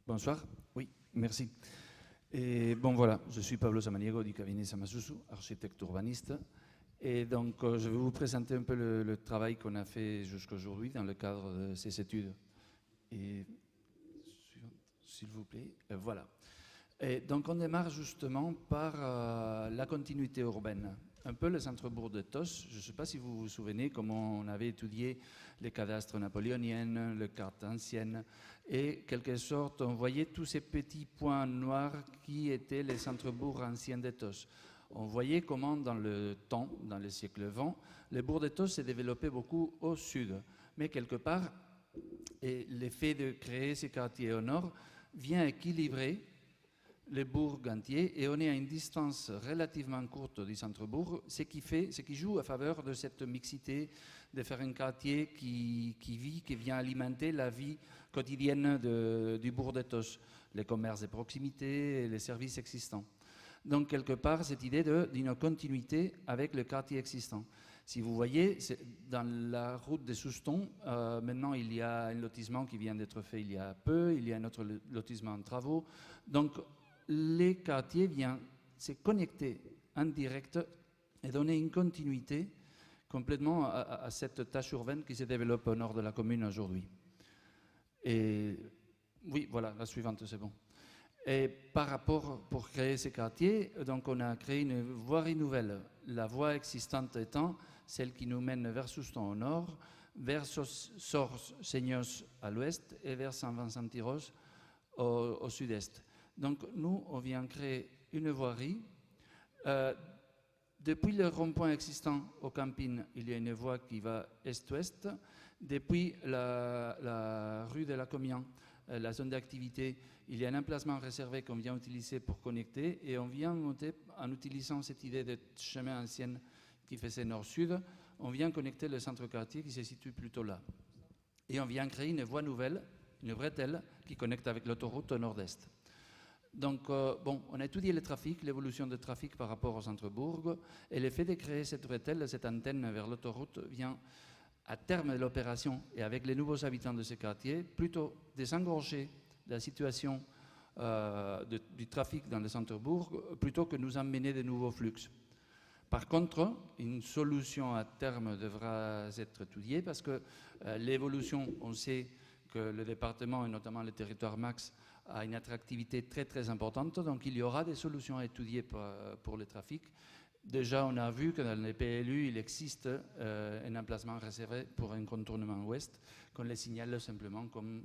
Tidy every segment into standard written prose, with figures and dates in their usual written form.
Bonsoir, oui, merci. Et bon voilà, je suis Pablo Samaniego du cabinet Samasusu, architecte urbaniste. Et donc je vais vous présenter un peu le travail qu'on a fait jusqu'aujourd'hui dans le cadre de ces études. Et s'il vous plaît, voilà. Et donc on démarre justement par la continuité urbaine. Un peu le centre-bourg de Tos, je ne sais pas si vous vous souvenez comment on avait étudié les cadastres napoléoniennes, les cartes anciennes, et quelque sorte on voyait tous ces petits points noirs qui étaient les centres-bourgs anciens de Tos. On voyait comment dans le temps, dans le siècle XX, le bourg de Tos s'est développé beaucoup au sud, mais quelque part, et l'effet de créer ces quartiers au nord vient équilibrer le bourg entier, et on est à une distance relativement courte du centre-bourg, ce qui joue à faveur de cette mixité, de faire un quartier qui vit, qui vient alimenter la vie quotidienne du bourg de Tos, les commerces de proximité et les services existants. Donc quelque part, cette idée d'une continuité avec le quartier existant. Si vous voyez, dans la route de Souston, maintenant il y a un lotissement qui vient d'être fait il y a peu, il y a un autre lotissement en travaux. Donc les quartiers viennent se connecter en direct et donner une continuité complètement à cette tâche urbaine qui se développe au nord de la commune aujourd'hui. Et oui, voilà, la suivante, c'est bon. Et par rapport, pour créer ces quartiers, donc on a créé une voirie nouvelle. La voie existante étant celle qui nous mène vers Souston au nord, vers Sors-Seignos à l'ouest et vers Saint-Vincent-Tyros au sud-est. Donc nous, on vient créer une voirie. Depuis le rond-point existant au camping, il y a une voie qui va est-ouest. Depuis la rue de la Comian, la zone d'activité, il y a un emplacement réservé qu'on vient utiliser pour connecter, et on vient monter en utilisant cette idée de chemin ancien qui faisait nord-sud, on vient connecter le centre-quartier qui se situe plutôt là. Et on vient créer une voie nouvelle, une bretelle, qui connecte avec l'autoroute au nord-est. Donc, bon, on a étudié le trafic, l'évolution du trafic par rapport au centre-bourg, et le fait de créer cette bretelle, cette antenne vers l'autoroute, vient, à terme de l'opération, et avec les nouveaux habitants de ce quartier, plutôt désengorger la situation du trafic dans le centre-bourg, plutôt que nous emmener de nouveaux flux. Par contre, une solution à terme devra être étudiée, parce que l'évolution, on sait que le département, et notamment le territoire Max, a une attractivité très très importante, donc il y aura des solutions à étudier pour le trafic. Déjà, on a vu que dans les PLU, il existe un emplacement réservé pour un contournement ouest, qu'on les signale simplement comme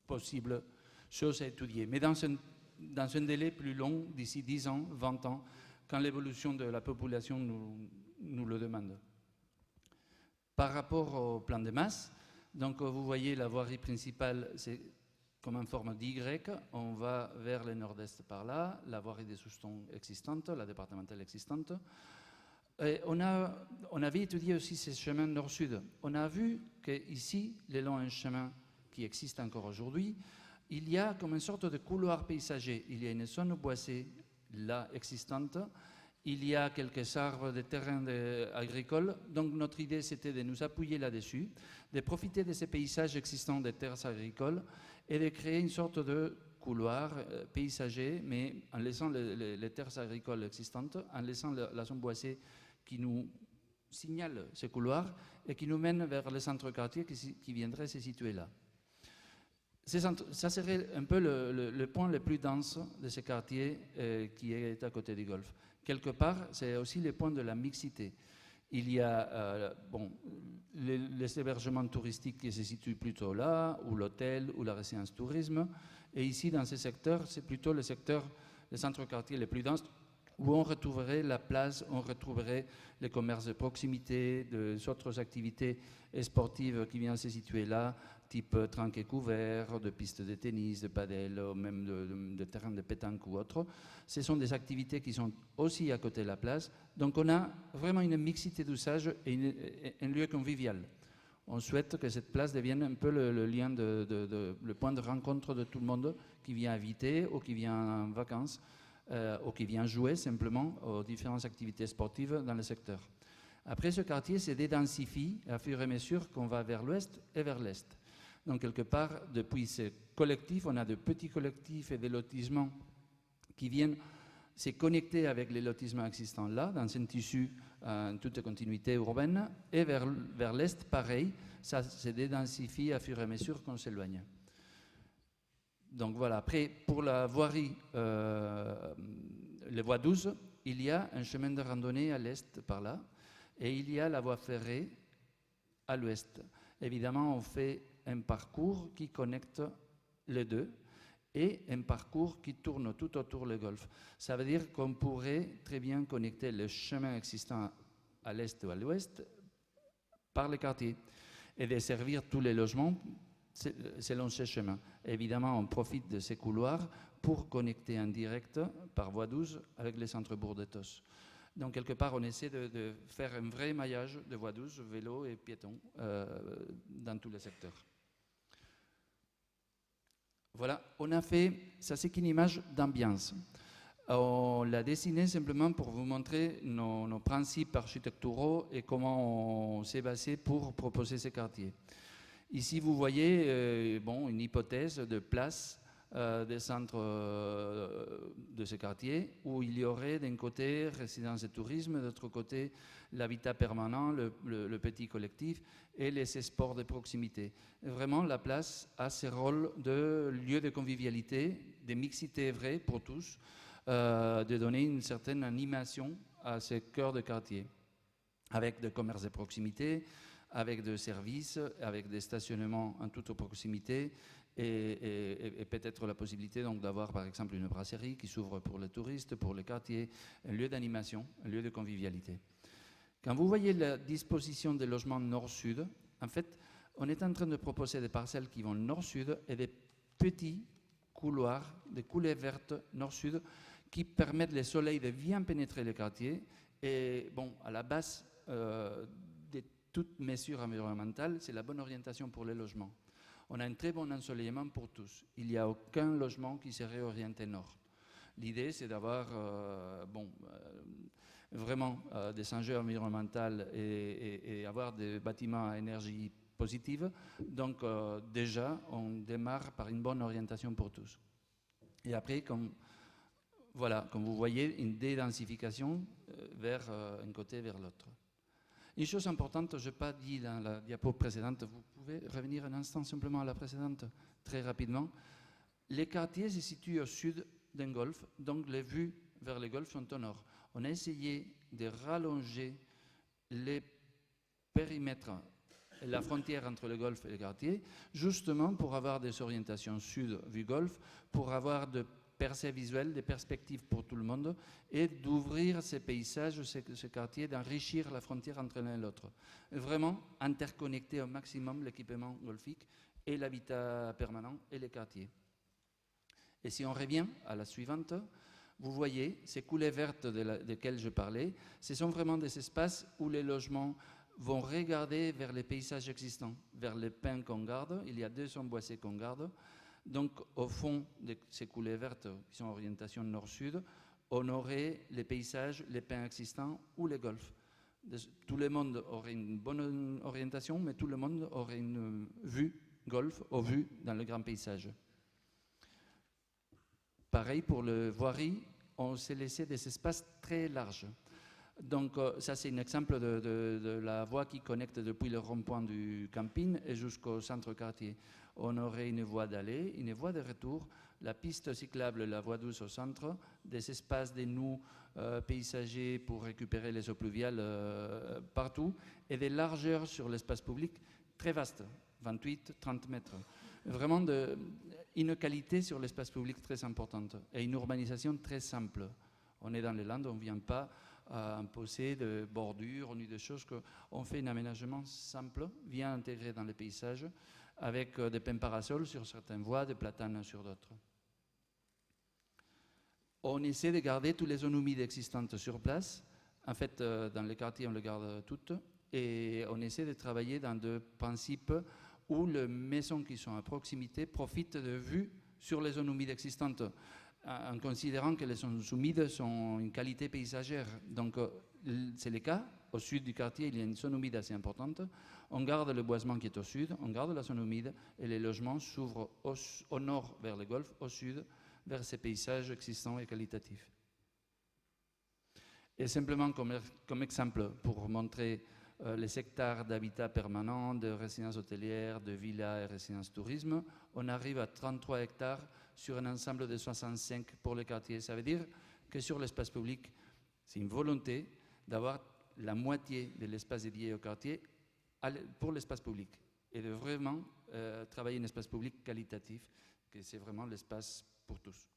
possible chose à étudier. Mais dans un délai plus long, d'ici 10 ans, 20 ans, quand l'évolution de la population nous le demande. Par rapport au plan de masse, donc vous voyez la voirie principale, c'est comme en forme d'Y, on va vers le nord-est par là, la voirie de Souston existante, la départementale existante. Et on avait étudié aussi ces chemins nord-sud. On a vu qu'ici, le long d'un chemin qui existe encore aujourd'hui, il y a comme une sorte de couloir paysager. Il y a une zone boisée là existante, il y a quelques arbres, des terrains agricoles. Donc notre idée, c'était de nous appuyer là-dessus, de profiter de ces paysages existants des terres agricoles et de créer une sorte de couloir paysager, mais en laissant les terres agricoles existantes, en laissant la zone boisée qui nous signale ce couloir et qui nous mène vers le centre-quartier qui viendrait se situer là. Ça serait un peu le point le plus dense de ce quartier qui est à côté du golfe. Quelque part, c'est aussi le point de la mixité. Il y a les hébergements touristiques qui se situent plutôt là, ou l'hôtel, ou la résidence tourisme. Et ici, dans ce secteur, c'est plutôt le centre-quartier le plus dense, où on retrouverait la place, on retrouverait les commerces de proximité, des autres activités sportives qui viennent se situer là, type tranque et couvert, de pistes de tennis, de padel, ou même de terrains de pétanque ou autres. Ce sont des activités qui sont aussi à côté de la place. Donc on a vraiment une mixité d'usage et un lieu convivial. On souhaite que cette place devienne un peu le lien, le point de rencontre de tout le monde qui vient habiter ou qui vient en vacances ou qui vient jouer simplement aux différentes activités sportives dans le secteur. Après, ce quartier se dédensifie à fur et à mesure qu'on va vers l'ouest et vers l'est. Donc, quelque part, depuis ce collectifs, on a de petits collectifs et des lotissements qui viennent se connecter avec les lotissements existants là, dans un tissu en toute continuité urbaine, et vers l'est, pareil, ça se dédensifie à fur et à mesure qu'on s'éloigne. Donc voilà, après, pour la voirie, les voies 12, il y a un chemin de randonnée à l'est, par là, et il y a la voie ferrée à l'ouest. Évidemment, on fait un parcours qui connecte les deux, et un parcours qui tourne tout autour du golfe. Ça veut dire qu'on pourrait très bien connecter le chemin existant à l'est ou à l'ouest par les quartiers et desservir tous les logements selon ce chemin. Évidemment, on profite de ces couloirs pour connecter en direct par voie 12 avec les centres-bourgs de Tos. Donc, quelque part, on essaie de faire un vrai maillage de voie 12, vélo et piétons dans tous les secteurs. Voilà, on a fait, ça c'est une image d'ambiance. On l'a dessinée simplement pour vous montrer nos principes architecturaux et comment on s'est basé pour proposer ces quartiers. Ici, vous voyez une hypothèse de place des centres de ce quartier où il y aurait d'un côté résidence et tourisme, de l'autre côté l'habitat permanent, le petit collectif et les sports de proximité. Vraiment, la place a ce rôle de lieu de convivialité, de mixité vraie pour tous, de donner une certaine animation à ce cœur de quartier, avec des commerces de proximité, avec des services, avec des stationnements en toute proximité, et peut-être la possibilité donc d'avoir par exemple une brasserie qui s'ouvre pour les touristes, pour les quartiers, un lieu d'animation, un lieu de convivialité. Quand vous voyez la disposition des logements nord-sud, en fait, on est en train de proposer des parcelles qui vont nord-sud et des petits couloirs, des coulées vertes nord-sud qui permettent le soleil de bien pénétrer le quartier. Et bon, à la base de toute mesure environnementale, c'est la bonne orientation pour les logements. On a un très bon ensoleillement pour tous. Il n'y a aucun logement qui serait orienté nord. L'idée, c'est d'avoir vraiment des enjeux environnementaux et avoir des bâtiments à énergie positive. Donc déjà, on démarre par une bonne orientation pour tous. Et après, comme vous voyez, une dédensification vers un côté vers l'autre. Une chose importante, je n'ai pas dit dans la diapo précédente, vous pouvez revenir un instant simplement à la précédente, très rapidement. Les quartiers se situent au sud d'un golfe, donc les vues vers le golfe sont au nord. On a essayé de rallonger les périmètres, la frontière entre le golfe et le quartier, justement pour avoir des orientations sud vue golfe, pour avoir de percées visuelles, des perspectives pour tout le monde, et d'ouvrir ces paysages, ce quartier, d'enrichir la frontière entre l'un et l'autre. Vraiment interconnecter au maximum l'équipement golfique et l'habitat permanent et les quartiers. Et si on revient à la suivante, vous voyez, ces coulées vertes desquelles je parlais, ce sont vraiment des espaces où les logements vont regarder vers les paysages existants, vers les pins qu'on garde. Il y a 200 boissés qu'on garde. Donc, au fond de ces coulées vertes, qui sont en orientation nord-sud, on aurait les paysages, les pins existants ou les golfs. Tout le monde aurait une bonne orientation, mais tout le monde aurait une vue golf ou vue dans le grand paysage. Pareil pour le voirie, on s'est laissé des espaces très larges. Donc ça c'est un exemple de la voie qui connecte depuis le rond-point du camping et jusqu'au centre quartier. On aurait une voie d'aller, une voie de retour, la piste cyclable, la voie douce au centre, des espaces des nus paysagers pour récupérer les eaux pluviales partout et des largeurs sur l'espace public très vastes, 28-30 mètres. Vraiment une qualité sur l'espace public très importante et une urbanisation très simple. On est dans les Landes, on ne vient pas imposer de bordures ni de choses. On fait un aménagement simple, bien intégré dans les paysages, avec des pins parasols sur certaines voies, des platanes sur d'autres. On essaie de garder toutes les zones humides existantes sur place. En fait, dans les quartiers, on les garde toutes. Et on essaie de travailler dans des principes où les maisons qui sont à proximité profitent de vues sur les zones humides existantes. en considérant que les zones humides sont une qualité paysagère. Donc, c'est le cas. Au sud du quartier, il y a une zone humide assez importante. On garde le boisement qui est au sud, on garde la zone humide, et les logements s'ouvrent au nord vers le golfe, au sud vers ces paysages existants et qualitatifs. Et simplement comme exemple, pour montrer les hectares d'habitat permanent, de résidences hôtelières, de villas et résidences tourisme, on arrive à 33 hectares sur un ensemble de 65 pour le quartier. Ça veut dire que sur l'espace public, c'est une volonté d'avoir la moitié de l'espace dédié au quartier pour l'espace public et de vraiment travailler un espace public qualitatif, que c'est vraiment l'espace pour tous.